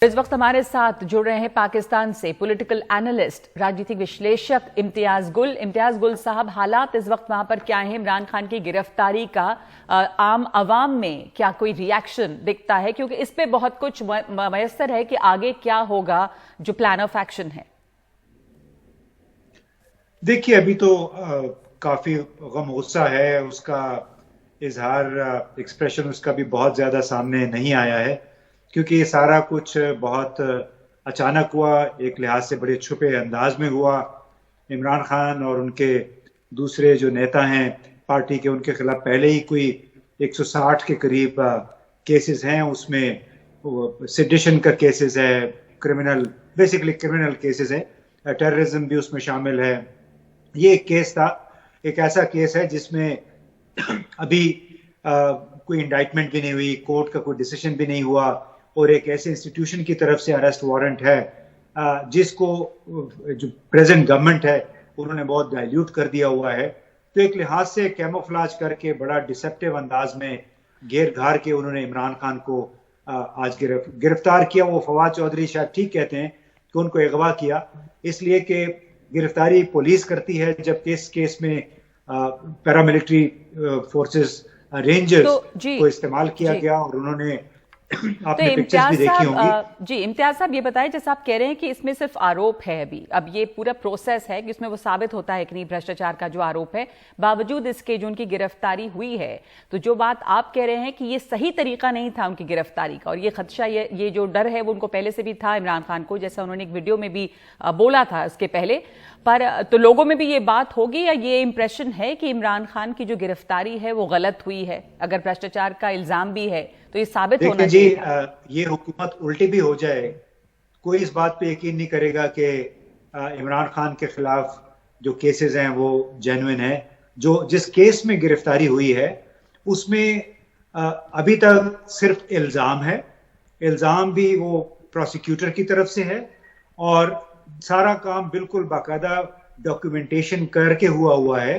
इस वक्त हमारे साथ जुड़ रहे हैं पाकिस्तान से पॉलिटिकल एनालिस्ट, राजनीतिक विश्लेषक इम्तियाज गुल। इम्तियाज गुल साहब, हालात इस वक्त वहां पर क्या है? इमरान खान की गिरफ्तारी का आम आवाम में क्या कोई रिएक्शन दिखता है? क्योंकि इस पे बहुत कुछ मयसर है कि आगे क्या होगा, जो प्लान ऑफ एक्शन है। देखिए, अभी तो काफी गम गुस्सा है, उसका इजहार एक्सप्रेशन उसका भी बहुत ज्यादा सामने नहीं आया है, क्योंकि ये सारा कुछ बहुत अचानक हुआ, एक लिहाज से बड़े छुपे अंदाज में हुआ। इमरान खान और उनके दूसरे जो नेता हैं पार्टी के, उनके खिलाफ पहले ही कोई 160 के करीब केसेस हैं। उसमें सेडिशन का केसेस है, बेसिकली क्रिमिनल केसेस है, टेररिज्म भी उसमें शामिल है। ये एक केस था, एक ऐसा केस है जिसमें अभी कोई इंडाइटमेंट भी नहीं हुई, कोर्ट का कोई डिसीजन भी नहीं हुआ, और एक ऐसे इंस्टीट्यूशन की तरफ से अरेस्ट वारंट है जिसको जो प्रेजेंट गवर्नमेंट है उन्होंने बहुत डाइल्यूट कर दिया हुआ है। तो एक लिहाज से कैमोफ्लाज करके बड़ा डिसेप्टिव अंदाज में घेर घार के उन्होंने इमरान खान को आज गिरफ्तार किया। वो फवाद चौधरी शायद ठीक कहते हैं कि उनको अगवा किया, इसलिए कि गिरफ्तारी पुलिस करती है, जब केस में पैरामिलिट्री फोर्सेस रेंजर्स को इस्तेमाल किया गया, और उन्होंने आपने पिक्चर्स भी देखी होंगी। जी इम्तियाज साहब, ये बताएं, जैसा आप कह रहे हैं कि इसमें सिर्फ आरोप है, अभी अब ये पूरा प्रोसेस है कि इसमें वो साबित होता है कि नहीं भ्रष्टाचार का जो आरोप है, बावजूद इसके जो उनकी गिरफ्तारी हुई है, तो जो बात आप कह रहे हैं कि ये सही तरीका नहीं था उनकी गिरफ्तारी का, और ये खदशा, ये जो डर है वो उनको पहले से भी था इमरान खान को, जैसा उन्होंने एक वीडियो में भी बोला था इसके पहले, पर तो लोगों में भी ये बात होगी, या ये इंप्रेशन है कि इमरान खान की जो गिरफ्तारी है वो गलत हुई है? अगर भ्रष्टाचार का इल्जाम भी है तो ये साबित होना चाहिए। ये हुकूमत उल्टी भी हो जाए, कोई इस बात पे यकीन नहीं करेगा कि इमरान खान के खिलाफ जो केसेस हैं वो जेन्युइन है। जिस केस में गिरफ्तारी हुई है उसमें अभी तक सिर्फ इल्जाम है, इल्जाम भी वो प्रोसिक्यूटर की तरफ से है, और सारा काम बिल्कुल बाकायदा डॉक्यूमेंटेशन करके हुआ है।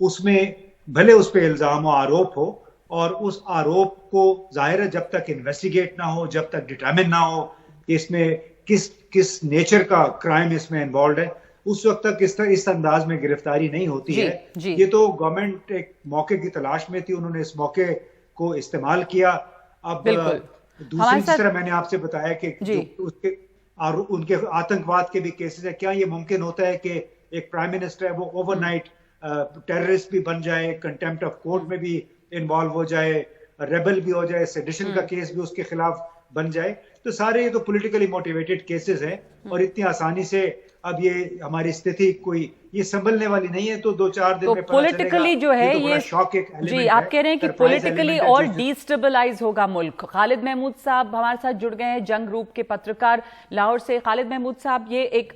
उसमें भले उस पर इल्जाम और आरोप हो, और उस आरोप को जाहिर है जब तक इन्वेस्टिगेट ना हो, जब तक डिटरमिन ना हो इसमें किस नेचर का क्राइम इसमें इन्वॉल्व है, उस वक्त तक इस अंदाज में गिरफ्तारी नहीं होती है। ये तो गवर्नमेंट एक मौके की तलाश में थी, उन्होंने इस मौके को इस्तेमाल किया। अब दूसरी तरह मैंने आपसे बताया कि उनके आतंकवाद के भी केसेस है। क्या ये मुमकिन होता है कि एक प्राइम मिनिस्टर है वो ओवरनाइट टेररिस्ट भी बन जाए, कंटेम्प्ट ऑफ कोर्ट में भी इन्वॉल्व हो जाए, रेबल भी हो जाए, सेडिशन का केस भी उसके खिलाफ बन जाए? तो सारे ये तो पॉलिटिकली मोटिवेटेड केसेस हैं, और इतनी आसानी से अब ये हमारी स्थिति कोई ये संभलने वाली नहीं है। तो 2-4 दिन में पॉलिटिकली जो है ये शॉक एक जी आप कह रहे हैं कि पॉलिटिकली और डिस्टेबलाइज होगा मुल्क। खालिद महमूद साहब हमारे साथ जुड़ गए हैं, जंग ग्रुप के पत्रकार लाहौर से। खालिद महमूद साहब, ये एक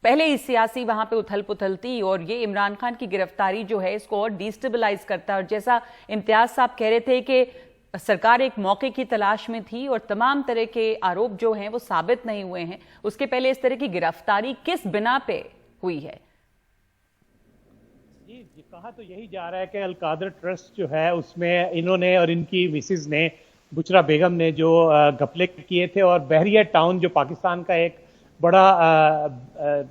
पहले ही सियासी वहां पे उथल पुथल थी, और ये इमरान खान की गिरफ्तारी जो है इसको और डिस्टेबलाइज करता है, और जैसा इम्तियाज साहब कह रहे थे कि सरकार एक मौके की तलाश में थी और तमाम तरह के आरोप जो हैं वो साबित नहीं हुए हैं, उसके पहले इस तरह की गिरफ्तारी किस बिना पे हुई है? जी कहा तो यही जा रहा है कि अलकादर ट्रस्ट जो है उसमें इन्होंने और इनकी मिसिज ने, बुशरा बेगम ने, जो घपले किए थे, और बहरिया टाउन जो पाकिस्तान का एक बड़ा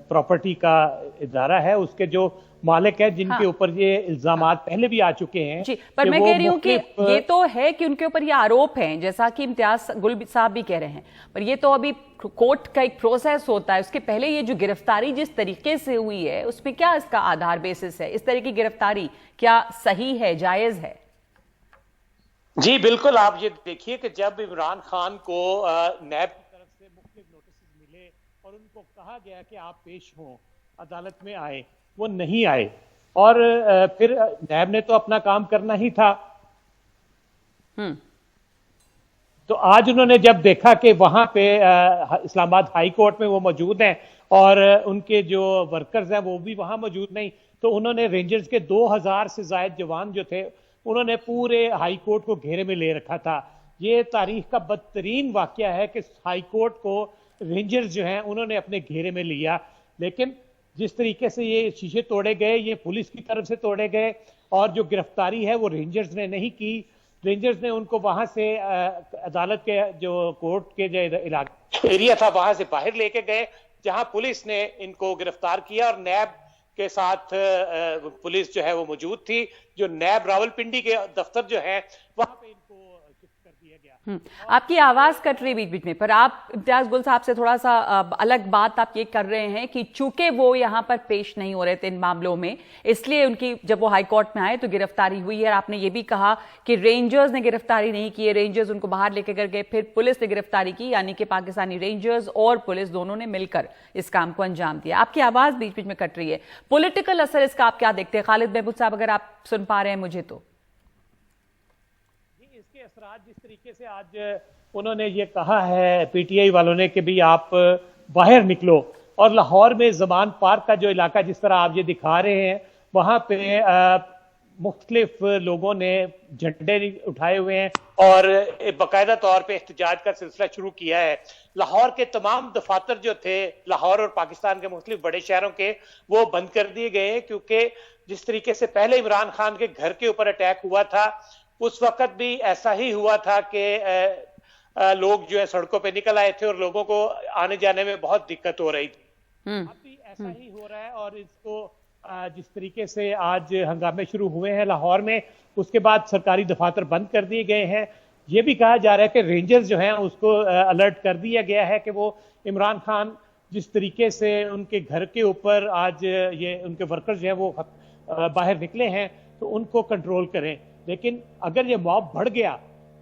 प्रॉपर्टी का इदारा है, उसके जो मालिक है, जिनके ऊपर ये इल्जामात पहले भी आ चुके हैं। जी, पर मैं कह रही हूं कि ये तो है कि उनके ऊपर ये आरोप हैं, जैसा कि इम्तियाज गुल साहब भी कह रहे हैं, पर ये तो अभी कोर्ट का एक प्रोसेस होता है, उसके पहले ये जो गिरफ्तारी जिस तरीके से हुई है उसमें क्या इसका आधार बेसिस है? इस तरह की गिरफ्तारी क्या सही है, जायज है? जी बिल्कुल, आप ये देखिए कि जब इमरान खान को नैब की तरफ से मुख्तलिफ नोटिस मिले और उनको कहा गया कि आप पेश हों, अदालत में आए, वो नहीं आए, और फिर नैब ने तो अपना काम करना ही था। तो आज उन्होंने जब देखा कि वहां पे इस्लामाबाद हाई कोर्ट में वो मौजूद हैं और उनके जो वर्कर्स हैं वो भी वहां मौजूद नहीं, तो उन्होंने रेंजर्स के 2000 से ज्यादा जवान जो थे उन्होंने पूरे हाई कोर्ट को घेरे में ले रखा था। ये तारीख का बदतरीन वाकया है कि हाई कोर्ट को रेंजर्स जो हैं उन्होंने अपने घेरे में लिया, लेकिन जिस तरीके से ये शीशे तोड़े गए, ये पुलिस की तरफ से तोड़े गए, और जो गिरफ्तारी है वो रेंजर्स ने नहीं की, रेंजर्स ने उनको वहां से अदालत के जो कोर्ट के जो इलाका एरिया था वहां से बाहर लेके गए, जहां पुलिस ने इनको गिरफ्तार किया और नैब के साथ पुलिस जो है वो मौजूद थी। जो नैब रावलपिंडी के दफ्तर जो है वहां पे इनको शिफ्ट कर दिया गया। आपकी आवाज कट रही बीच बीच में, पर आप इम्तियाज गुल साहब से थोड़ा सा अलग बात आप ये कर रहे हैं कि चूंकि वो यहाँ पर पेश नहीं हो रहे थे इन मामलों में, इसलिए उनकी जब वो हाई कोर्ट में आए तो गिरफ्तारी हुई है। आपने ये भी कहा कि रेंजर्स ने गिरफ्तारी नहीं की है, रेंजर्स उनको बाहर लेकर गए, फिर पुलिस ने गिरफ्तारी की, यानी कि पाकिस्तानी रेंजर्स और पुलिस दोनों ने मिलकर इस काम को अंजाम दिया। आपकी आवाज बीच बीच में कट रही है। पॉलिटिकल असर इसका आप क्या देखते हैं? खालिद महमूद साहब, अगर आप सुन पा रहे हैं मुझे तो। इसके असरात जिस तरीके से आज उन्होंने ये कहा है पीटीआई वालों ने कि भी आप बाहर निकलो, और लाहौर में ज़मान पार्क का जो इलाका जिस तरह आप ये दिखा रहे हैं वहां पे मुख्तलिफ लोगों ने झंडे उठाए हुए हैं और बाकायदा तौर पे एहतजाज का सिलसिला शुरू किया है। लाहौर के तमाम दफातर जो थे लाहौर और पाकिस्तान के मुख्तलिफ बड़े शहरों के, वो बंद कर दिए गए हैं, क्योंकि जिस तरीके से पहले इमरान खान के घर के ऊपर अटैक हुआ था उस वक्त भी ऐसा ही हुआ था कि लोग जो है सड़कों पे निकल आए थे और लोगों को आने जाने में बहुत दिक्कत हो रही थी। अब भी ऐसा ही हो रहा है और इसको जिस तरीके से आज हंगामे शुरू हुए हैं लाहौर में, उसके बाद सरकारी दफातर बंद कर दिए गए हैं। ये भी कहा जा रहा है कि रेंजर्स जो हैं उसको अलर्ट कर दिया गया है कि वो इमरान खान जिस तरीके से उनके घर के ऊपर आज ये उनके वर्कर्स जो हैं वो बाहर निकले हैं तो उनको कंट्रोल करें। लेकिन अगर ये मॉब बढ़ गया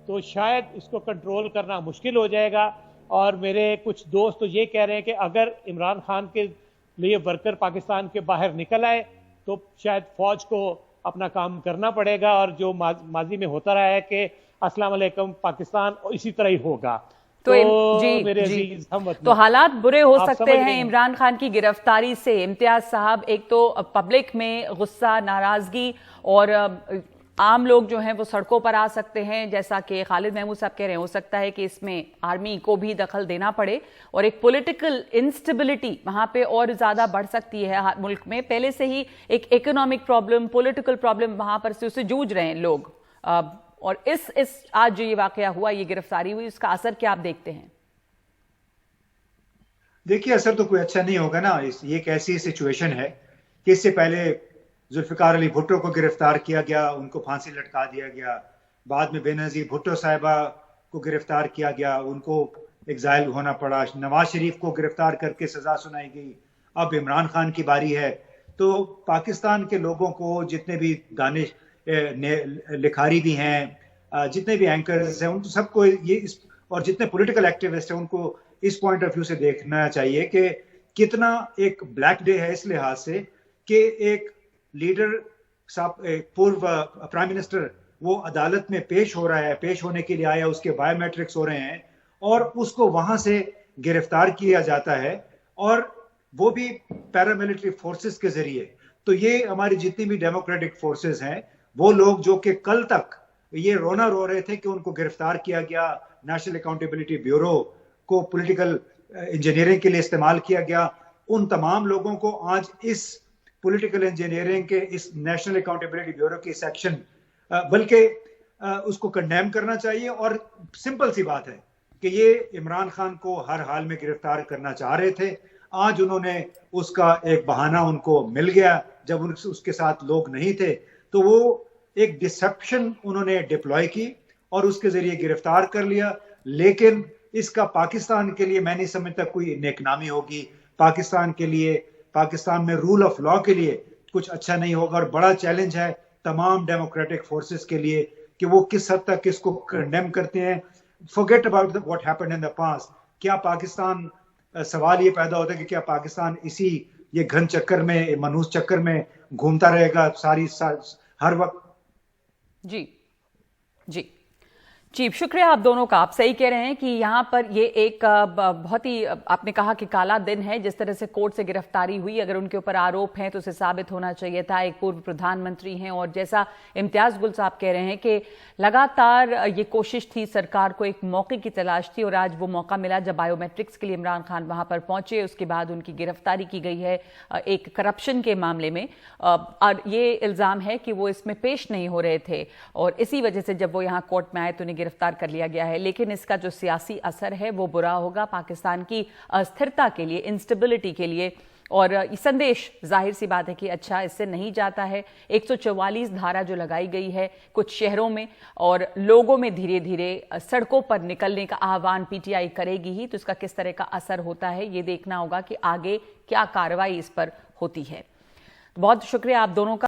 तो शायद इसको कंट्रोल करना मुश्किल हो जाएगा। और मेरे कुछ दोस्त तो ये कह रहे हैं कि अगर इमरान खान के लिए वर्कर पाकिस्तान के बाहर निकल आए तो शायद फौज को अपना काम करना पड़ेगा, और जो माजी में होता रहा है कि अस्सलाम वालेकुम पाकिस्तान, इसी तरह ही होगा। तो जी, तो हालात बुरे हो सकते हैं इमरान खान की गिरफ्तारी से। इम्तियाज साहब, एक तो पब्लिक में गुस्सा, नाराजगी, और आम लोग जो हैं वो सड़कों पर आ सकते हैं, जैसा कि खालिद महमूद साहब कह रहे हैं। हो सकता है कि इसमें आर्मी को भी दखल देना पड़े, और एक पॉलिटिकल इंस्टेबिलिटी वहां पे और ज्यादा बढ़ सकती है मुल्क में। पहले से ही एक इकोनॉमिक प्रॉब्लम, पॉलिटिकल प्रॉब्लम वहां पर से उससे जूझ रहे हैं लोग, और इस आज जो ये वाकया हुआ, ये गिरफ्तारी हुई, इसका असर क्या आप देखते हैं? देखिए, असर तो कोई अच्छा नहीं होगा ना। ये एक ऐसी सिचुएशन है कि इससे पहले जुल्फिकार अली भुट्टो को गिरफ्तार किया गया, उनको फांसी लटका दिया गया। बाद में बेनजीर भुट्टो साहिबा को गिरफ्तार किया गया, उनको एग्जाइल होना पड़ा। नवाज शरीफ को गिरफ्तार करके सजा सुनाई गई। अब इमरान खान की बारी है। तो पाकिस्तान के लोगों को, जितने भी दानिश लिखारी भी हैं, जितने भी एंकर्स हैं, उन सबको ये और जितने पॉलिटिकल एक्टिविस्ट हैं, उनको इस पॉइंट ऑफ व्यू से देखना चाहिए कि कितना एक ब्लैक डे है इस लिहाज से कि एक लीडर, पूर्व प्राइम मिनिस्टर, वो अदालत में पेश हो रहा है, पेश होने के लिए आया, उसके बायोमेट्रिक्स हो रहे हैं और उसको वहां से गिरफ्तार किया जाता है, और वो भी पैरामिलिट्री फोर्सेस के जरिए। तो ये हमारी जितनी भी डेमोक्रेटिक फोर्सेस हैं, वो लोग जो कि कल तक ये रोना रो रहे थे कि उनको गिरफ्तार किया गया, नेशनल अकाउंटेबिलिटी ब्यूरो को पॉलिटिकल इंजीनियरिंग के लिए इस्तेमाल किया गया, उन तमाम लोगों को आज इस पॉलिटिकल इंजीनियरिंग के इस नेशनल अकाउंटेबिलिटी ब्यूरो की सेक्शन बल्कि उसको कंडेम करना चाहिए। और सिंपल सी बात है कि ये इमरान खान को हर हाल में गिरफ्तार करना चाह रहे थे। आज उन्होंने उसका एक बहाना उनको मिल गया, जब उसके साथ लोग नहीं थे तो वो एक डिसेप्शन उन्होंने डिप्लॉय की और उसके जरिए गिरफ्तार कर लिया। लेकिन इसका पाकिस्तान के लिए मैं नहीं समझता कोई नेकनामी होगी। पाकिस्तान के लिए, पाकिस्तान में रूल ऑफ लॉ के लिए कुछ अच्छा नहीं होगा, और बड़ा चैलेंज है तमाम डेमोक्रेटिक फोर्सेस के लिए कि वो किस हद तक इसको कंडेम करते हैं। Forget about what happened in the past. क्या पाकिस्तान, सवाल ये पैदा होता है कि क्या पाकिस्तान इसी ये घन चक्कर में, मनहूस चक्कर में घूमता रहेगा हर वक्त? जी जी, जी, शुक्रिया आप दोनों का। आप सही कह रहे हैं कि यहाँ पर ये एक बहुत ही आपने कहा कि काला दिन है। जिस तरह से कोर्ट से गिरफ्तारी हुई, अगर उनके ऊपर आरोप हैं तो उसे साबित होना चाहिए था। एक पूर्व प्रधानमंत्री हैं और जैसा इम्तियाज गुल साहब कह रहे हैं कि लगातार ये कोशिश थी, सरकार को एक मौके की तलाश थी और आज वो मौका मिला जब बायोमेट्रिक्स के लिए इमरान खान वहां पर पहुंचे। उसके बाद उनकी गिरफ्तारी की गई है एक करप्शन के मामले में, और ये इल्जाम है कि वो इसमें पेश नहीं हो रहे थे और इसी वजह से जब वो यहाँ कोर्ट में आए तो उन्हें गिरफ्तार कर लिया गया है। लेकिन इसका जो सियासी असर है वो बुरा होगा पाकिस्तान की अस्थिरता के लिए, इंस्टेबिलिटी के लिए। और ये संदेश जाहिर सी बात है कि अच्छा इससे नहीं जाता है। 144 धारा जो लगाई गई है कुछ शहरों में और लोगों में धीरे धीरे सड़कों पर निकलने का आह्वान पीटीआई करेगी ही, तो इसका किस तरह का असर होता है ये देखना होगा कि आगे क्या कार्रवाई इस पर होती है। बहुत शुक्रिया आप दोनों का।